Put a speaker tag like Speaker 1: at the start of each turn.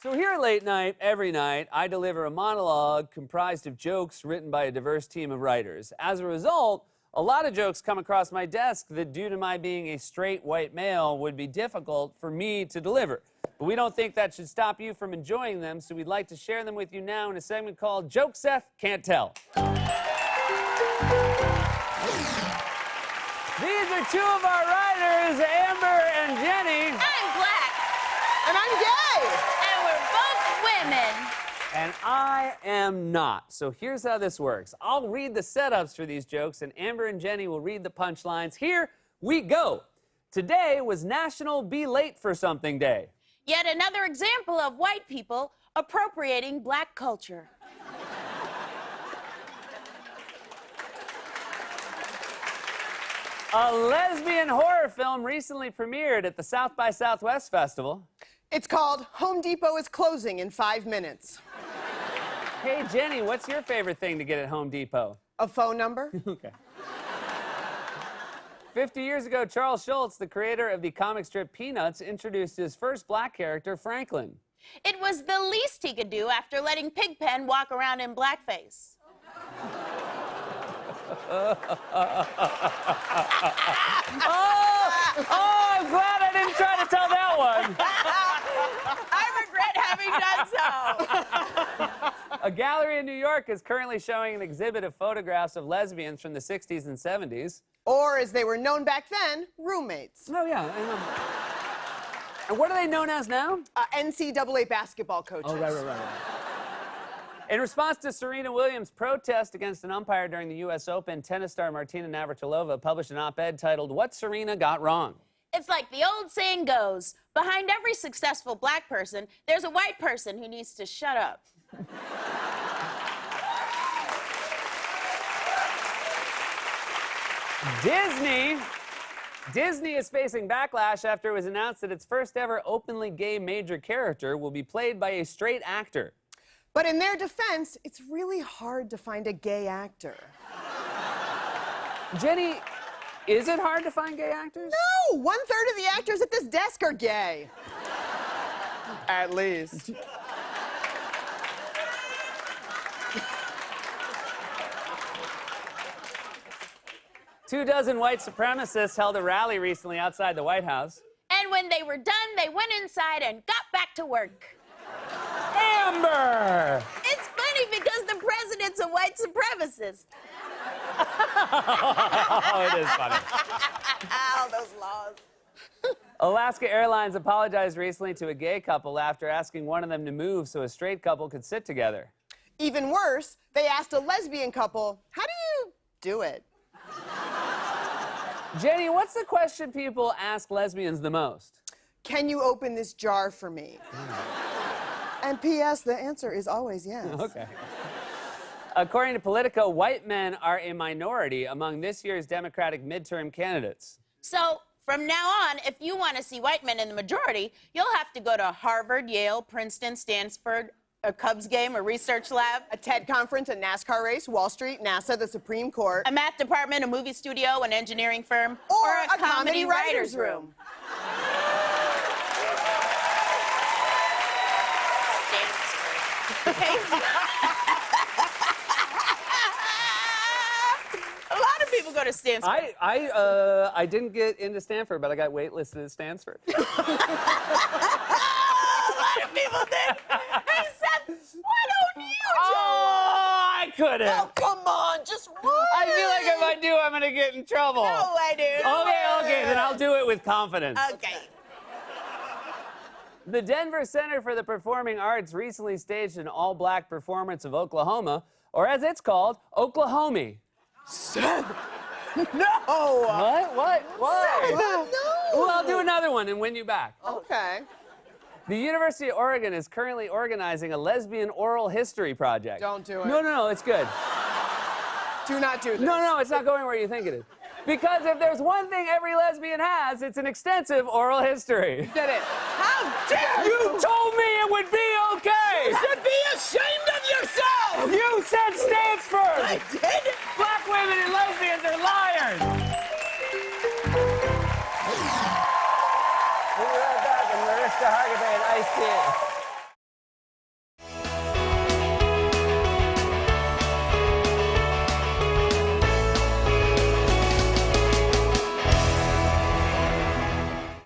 Speaker 1: So here at Late Night, every night, I deliver a monologue comprised of jokes written by a diverse team of writers. As a result, a lot of jokes come across my desk that, due to my being a straight white male, would be difficult for me to deliver. But we don't think that should stop you from enjoying them, so we'd like to share them with you now in a segment called Joke Seth Can't Tell. These are two of our writers, Amber and Jenny.
Speaker 2: I'm black.
Speaker 3: And I'm gay.
Speaker 2: And we're both women.
Speaker 1: And I am not. So here's how this works. I'll read the setups for these jokes, and Amber and Jenny will read the punchlines. Here we go. Today was National Be Late for Something Day.
Speaker 2: Yet another example of white people appropriating black culture.
Speaker 1: A lesbian horror film recently premiered at the South by Southwest Festival.
Speaker 3: It's called Home Depot is Closing in 5 minutes.
Speaker 1: Hey, Jenny, what's your favorite thing to get at Home Depot?
Speaker 3: A phone number?
Speaker 1: Okay. 50 years ago, Charles Schulz, the creator of the comic strip Peanuts, introduced his first black character, Franklin.
Speaker 2: It was the least he could do after letting Pigpen walk around in blackface.
Speaker 1: Oh, I'm glad I didn't try to tell that one.
Speaker 2: I regret having done so.
Speaker 1: A gallery in New York is currently showing an exhibit of photographs of lesbians from the 60s and 70s.
Speaker 3: Or, as they were known back then, roommates.
Speaker 1: Oh, yeah. And what are they known as now?
Speaker 3: NCAA basketball coaches.
Speaker 1: Oh, right. In response to Serena Williams' protest against an umpire during the U.S. Open, tennis star Martina Navratilova published an op-ed titled, "What Serena Got Wrong."
Speaker 2: It's like the old saying goes, behind every successful black person, there's a white person who needs to shut up. Disney is facing backlash after it was announced that its first ever openly gay major character will be played by a straight actor.
Speaker 3: But in their defense, it's really hard to find a gay actor.
Speaker 1: Jenny, is it hard to find gay actors?
Speaker 3: No! 1/3 of the actors at this desk are gay. At least.
Speaker 1: Two dozen white supremacists held a rally recently outside the White House.
Speaker 2: And when they were done, they went inside and got back to work.
Speaker 1: Amber!
Speaker 2: It's funny because the president's a white supremacist.
Speaker 1: Oh, it is funny.
Speaker 3: Ow, those laws.
Speaker 1: Alaska Airlines apologized recently to a gay couple after asking one of them to move so a straight couple could sit together.
Speaker 3: Even worse, they asked a lesbian couple, how do you do it?
Speaker 1: Jenny, what's the question people ask lesbians the most?
Speaker 3: Can you open this jar for me? And P.S., the answer is always yes.
Speaker 1: Okay. According to Politico, white men are a minority among this year's Democratic midterm candidates.
Speaker 2: So, from now on, if you want to see white men in the majority, you'll have to go to Harvard, Yale, Princeton, Stanford, a Cubs game, a research lab,
Speaker 3: A TED conference, a NASCAR race, Wall Street, NASA, the Supreme Court.
Speaker 2: a math department, a movie studio, an engineering firm,
Speaker 3: Or a comedy writer's room.
Speaker 2: A lot of people go to Stanford.
Speaker 1: I didn't get into Stanford, but I got waitlisted at Stanford.
Speaker 2: A lot of people did. Hey, Seth, why don't you do
Speaker 1: Oh, I couldn't.
Speaker 3: Oh, come on, just run.
Speaker 1: I feel like if I do, I'm gonna get in trouble.
Speaker 2: No way, dude.
Speaker 1: Okay, then I'll do it with confidence.
Speaker 2: Okay.
Speaker 1: The Denver Center for the Performing Arts recently staged an all-black performance of Oklahoma, or as it's called, Oklahomie.
Speaker 3: Seth. No.
Speaker 1: What?
Speaker 3: No.
Speaker 1: Well, I'll do another one and win you back.
Speaker 3: Okay.
Speaker 1: The University of Oregon is currently organizing a lesbian oral history project.
Speaker 3: Don't do it.
Speaker 1: No, it's good.
Speaker 3: Do not do this.
Speaker 1: No, it's not going where you think it is. Because if there's one thing every lesbian has, it's an extensive oral history.
Speaker 3: Did it. How dare
Speaker 1: You told me it would be okay!
Speaker 3: You should be ashamed of yourself!
Speaker 1: You said Stanford!
Speaker 3: I did?
Speaker 1: Black women and lesbians are liars! We'll be right back, and Mariska Hargitay and Ice-T.